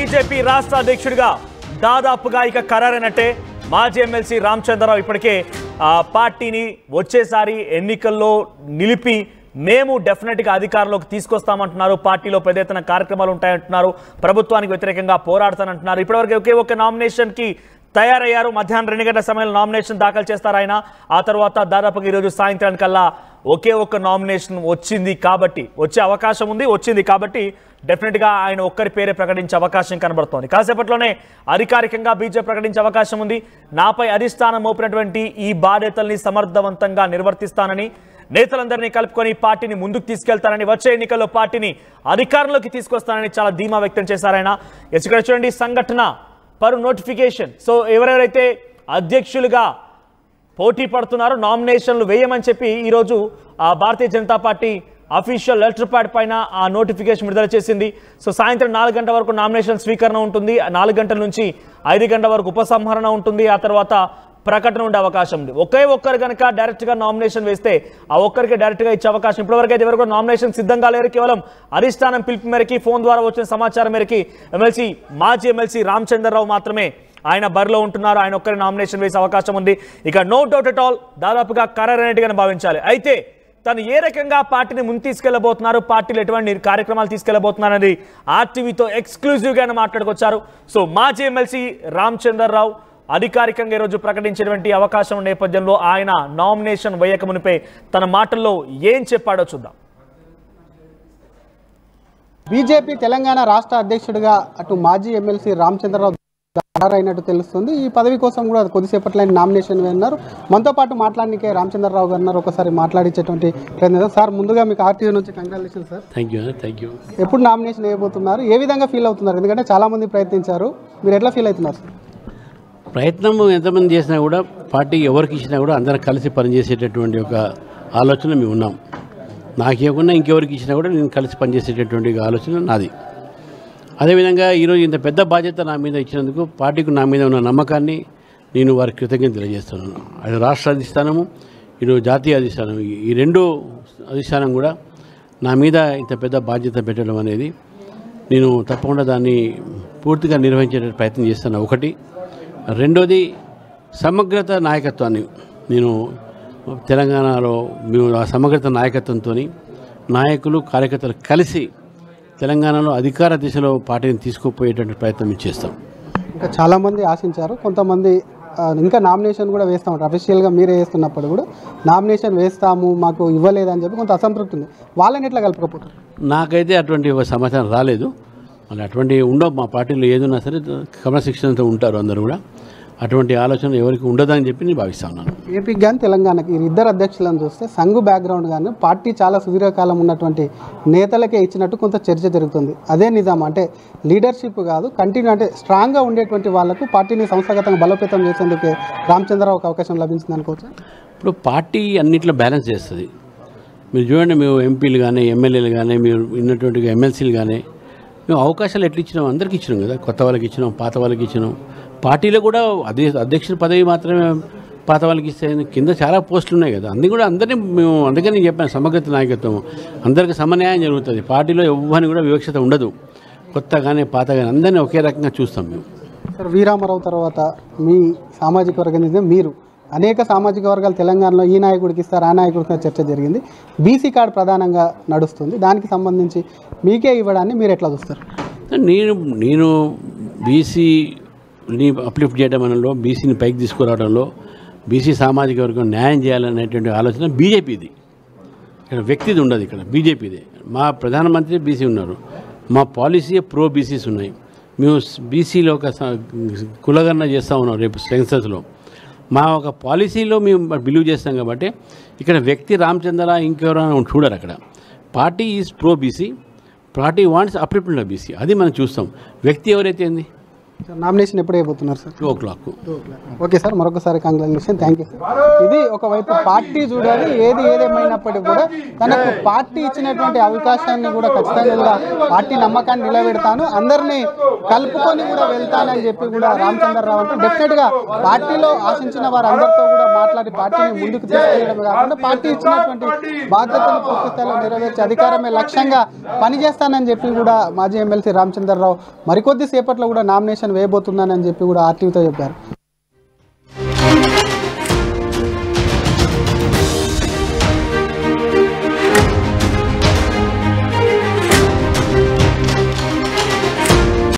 BJP రాష్ట్ర అధ్యక్షుడిగా దాదాపుగా ఇక ఖరారైనట్టే. మాజీ ఎమ్మెల్సీ రామచంద్రరావు ఇప్పటికే పార్టీని వచ్చేసారి ఎన్నికల్లో నిలిపి మేము డెఫినెట్గా అధికారంలోకి తీసుకొస్తామంటున్నారు. పార్టీలో పెద్ద ఎత్తున కార్యక్రమాలు ఉంటాయంటున్నారు. ప్రభుత్వానికి వ్యతిరేకంగా పోరాడతానంటున్నారు. ఇప్పటివరకు ఒకే ఒక నామినేషన్కి తయారయ్యారు. మధ్యాహ్నం 2 గంటల సమయంలో నామినేషన్ దాఖలు చేస్తారు ఆయన. ఆ తర్వాత దాదాపుగా ఈరోజు సాయంత్రానికల్లా ఒకే ఒక్క నామినేషన్ వచ్చింది కాబట్టి వచ్చే అవకాశం ఉంది. వచ్చింది కాబట్టి డెఫినెట్గా ఆయన ఒక్కరి పేరే ప్రకటించే అవకాశం కనబడుతోంది. కాసేపట్లోనే అధికారికంగా బీజేపీ ప్రకటించే అవకాశం ఉంది. నాపై అధిష్టానం మోపినటువంటి ఈ బాధ్యతల్ని సమర్థవంతంగా నిర్వర్తిస్తానని, నేతలందరినీ కలుపుకొని పార్టీని ముందుకు తీసుకెళ్తానని, వచ్చే ఎన్నికల్లో పార్టీని అధికారంలోకి తీసుకొస్తానని చాలా ధీమా వ్యక్తం చేశారు ఆయన. ఇక్కడ చూడండి, సంఘటన పరు నోటిఫికేషన్. సో ఎవరెవరైతే అధ్యక్షులుగా పోటీ పడుతున్నారో నామినేషన్లు వేయమని చెప్పి ఈరోజు Bharatiya Janata Party official letter pad పైన ఆ నోటిఫికేషన్ విడుదల చేసింది. సో సాయంత్రం 4 గంటల వరకు నామినేషన్ స్వీకరణ ఉంటుంది. 4 గంటల నుంచి 5 గంటల వరకు ఉపసంహరణ ఉంటుంది. ఆ తర్వాత ప్రకటన ఉండే అవకాశం ఉంది. ఒకే ఒక్కరు కనుక డైరెక్ట్గా నామినేషన్ వేస్తే ఆ ఒక్కరికి డైరెక్ట్గా ఇచ్చే అవకాశం ఇప్పటివరకు అయితే ఎవరికి నామినేషన్ సిద్ధంగా లేరు. కేవలం అధిష్టానం పిలుపు మేరకి ఫోన్ ద్వారా వచ్చిన సమాచారం మేరకి మాజీ ఎమ్మెల్సీ రామచంద్రరావు మాత్రమే ఆయన బరిలో ఉంటున్నారు. ఆయన ఒక్కరి నామినేషన్ వేసే అవకాశం ఉంది. ఇక నో డౌట్ అట్ ఆల్ దాదాపుగా ఖరారైనట్టుగానే భావించాలి. అయితే తను ఏ రకంగా పార్టీని ముందు తీసుకెళ్లబోతున్నారు, పార్టీలు ఎటువంటి కార్యక్రమాలు తీసుకెళ్లబోతున్నారు అనేది ఆర్టీవీతో ఎక్స్క్లూజివ్గానే మాట్లాడుకొచ్చారు. సో మాజీ ఎమ్మెల్సీ రామచంద్రరావు అధికారికంగా ఈరోజు ప్రకటించినటువంటి అవకాశం నేపథ్యంలో ఆయన నామినేషన్ వేయక మునిపే తన మాటల్లో ఏం చెప్పాడో చూద్దాం. బీజేపీ తెలంగాణ రాష్ట్ర అధ్యక్షుడిగా అటు మాజీ ఎమ్మెల్సీ రామచంద్రరావు అయినట్టు తెలుస్తుంది. ఈ పదవి కోసం కూడా కొద్దిసేపట్లో నామినేషన్ వేన్నారు. మనతో పాటు మాట్లాడడానికి రామచంద్రరావు గారు ఒకసారి మాట్లాడించేటువంటి ప్రయత్నం. సార్, ముందుగా మీకు ఆర్టీవీ నుంచి కంగ్రాచులేషన్ సార్. Thank you. ఎప్పుడు నామినేషన్ వేయబోతున్నారు, ఏ విధంగా ఫీల్ అవుతున్నారు? ఎందుకంటే చాలా మంది ప్రయత్నించారు, మీరు ఎట్లా ఫీల్ అవుతున్నారు సార్? ప్రయత్నం ఎంతమంది చేసినా కూడా పార్టీ ఎవరికి ఇచ్చినా కూడా అందరం కలిసి పనిచేసేటటువంటి ఒక ఆలోచన మేము ఉన్నాం. నాకు ఇవ్వకుండా ఇంకెవరికి ఇచ్చినా కూడా నేను కలిసి పనిచేసేటటువంటి ఆలోచన నాది. అదేవిధంగా ఈరోజు ఇంత పెద్ద బాధ్యత నా మీద ఇచ్చినందుకు పార్టీకి నా మీద ఉన్న నమ్మకాన్ని నేను వారికి కృతజ్ఞత తెలియజేస్తున్నాను. అది రాష్ట్ర అధిష్టానము, ఇటు జాతీయ అధిష్టానం, ఈ రెండు అధిష్టానం కూడా నా మీద ఇంత పెద్ద బాధ్యత పెట్టడం అనేది నేను తప్పకుండా దాన్ని పూర్తిగా నిర్వహించే ప్రయత్నం చేస్తాను. ఒకటి. రెండోది, సమగ్రత నాయకత్వాన్ని నేను తెలంగాణలో మేము ఆ సమగ్రత నాయకత్వంతో నాయకులు కార్యకర్తలు కలిసి తెలంగాణలో అధికార దిశలో పార్టీని తీసుకుపోయేటువంటి ప్రయత్నం చేస్తాం. ఇంకా చాలామంది ఆశించారు, కొంతమంది ఇంకా నామినేషన్ కూడా వేస్తామంటారు. అఫీషియల్గా మీరే వేస్తున్నప్పుడు కూడా నామినేషన్ వేస్తాము, మాకు ఇవ్వలేదని చెప్పి కొంత అసంతృప్తి ఉంది. వాళ్ళని ఎట్లా కలుపుకపోతారు? నాకైతే అటువంటి సమాచారం రాలేదు. మళ్ళీ అటువంటి ఉండవు. మా పార్టీలో ఏదున్నా సరే క్రమశిక్షణతో ఉంటారు అందరూ కూడా. అటువంటి ఆలోచన ఎవరికి ఉండదని చెప్పి నేను భావిస్తా ఉన్నాను. ఏపీకి కానీ తెలంగాణకి ఇద్దరు అధ్యక్షులను చూస్తే సంఘు బ్యాక్గ్రౌండ్ కానీ పార్టీ చాలా సుదీర్ఘకాలం ఉన్నటువంటి నేతలకే ఇచ్చినట్టు కొంత చర్చ జరుగుతుంది. అదే నిజాం అంటే లీడర్షిప్ కాదు, కంటిన్యూ అంటే స్ట్రాంగ్గా ఉండేటువంటి వాళ్ళకు పార్టీని సంస్థాగతంగా బలోపేతం చేసేందుకు రామచంద్రరావు ఒక అవకాశం లభించింది అనుకోవచ్చు. ఇప్పుడు పార్టీ అన్నింటిలో బ్యాలెన్స్ చేస్తుంది. మీరు చూడండి, మేము ఎంపీలు కానీ ఎమ్మెల్యేలు కానీ మీరు ఉన్నటువంటి ఎమ్మెల్సీలు కానీ మేము అవకాశాలు ఎట్లా ఇచ్చినాం, అందరికీ ఇచ్చినాం కదా. కొత్త వాళ్ళకి ఇచ్చినాం, పాత వాళ్ళకి ఇచ్చినాం. పార్టీలో కూడా అధ్యక్షుల పదవి మాత్రమే పాత వాళ్ళకి ఇస్తే కింద చాలా పోస్టులు ఉన్నాయి కదా. అందరినీ మేము అందుకని చెప్పాను, సమగ్రత నాయకత్వం, అందరికీ సమన్యాయం జరుగుతుంది. పార్టీలో ఎవరిని కూడా వివక్షత ఉండదు. కొత్త కానీ పాత కానీ అందరినీ ఒకే రకంగా చూస్తాం మేము. సార్, వీరామరావు తర్వాత మీ సామాజిక వర్గం మీరు అనేక సామాజిక వర్గాలు తెలంగాణలో ఈ నాయకుడికి ఇస్తారు, ఆ నాయకుడికి చర్చ జరిగింది. బీసీ కార్డు ప్రధానంగా నడుస్తుంది. దానికి సంబంధించి మీకే ఇవ్వడాన్ని మీరు ఎట్లా చూస్తారు? నేను బీసీని అప్లిఫ్ట్ చేయడంలో, బీసీని పైకి తీసుకురావడంలో, బీసీ సామాజిక వర్గం న్యాయం చేయాలనేటువంటి ఆలోచన బీజేపీది. ఇక్కడ వ్యక్తిది ఉండదు, ఇక్కడ బీజేపీది. మా ప్రధానమంత్రి బీసీ ఉన్నారు, మా పాలసీ ప్రో బీసీస్ ఉన్నాయి. మేము బీసీలో ఒక కులగణన చేస్తూ ఉన్నాం రేపు సెన్సస్లో. మా ఒక పాలసీలో మేము బిలీవ్ చేస్తాం కాబట్టి ఇక్కడ వ్యక్తి రామచంద్ర ఇంకెవరైనా చూడరు. అక్కడ party is pro BC, party wants upliftment of BC. అది మనం చూస్తాం. వ్యక్తి ఎవరైతే ఏంది, నామినేషన్ ఎప్పుడు అయిపోతున్నారు సార్? 2 o'clock. ఓకే సార్, మరొకసారి కంగ్రాచులేషన్, థ్యాంక్ యూ సార్. ఇది ఒకవైపు పార్టీ చూడాలి, ఏదేమైనప్పటికీ కూడా తనకు పార్టీ ఇచ్చినటువంటి అవకాశాన్ని కూడా ఖచ్చితంగా పార్టీ నమ్మకాన్ని నిలబెడతాను, అందరినీ కలుపుకొని కూడా వెళ్తానని చెప్పి కూడా రామచంద్రరావు అంటే డెఫినెట్గా పార్టీలో ఆశించిన వారందరితో కూడా మాట్లాడి పార్టీని ముందుకు తీసుకెళ్లడమే కాకుండా పార్టీ ఇచ్చినటువంటి బాధ్యతలు పూర్తి స్థాయిలో నెరవేర్చి అధికారమే లక్ష్యంగా పనిచేస్తానని చెప్పి కూడా మాజీ ఎమ్మెల్సీ రామచంద్రరావు మరికొద్ది సేపట్లో కూడా నామినేషన్ వేయబోతుందని చెప్పి కూడా ఆర్టీవీతో చెప్పారు.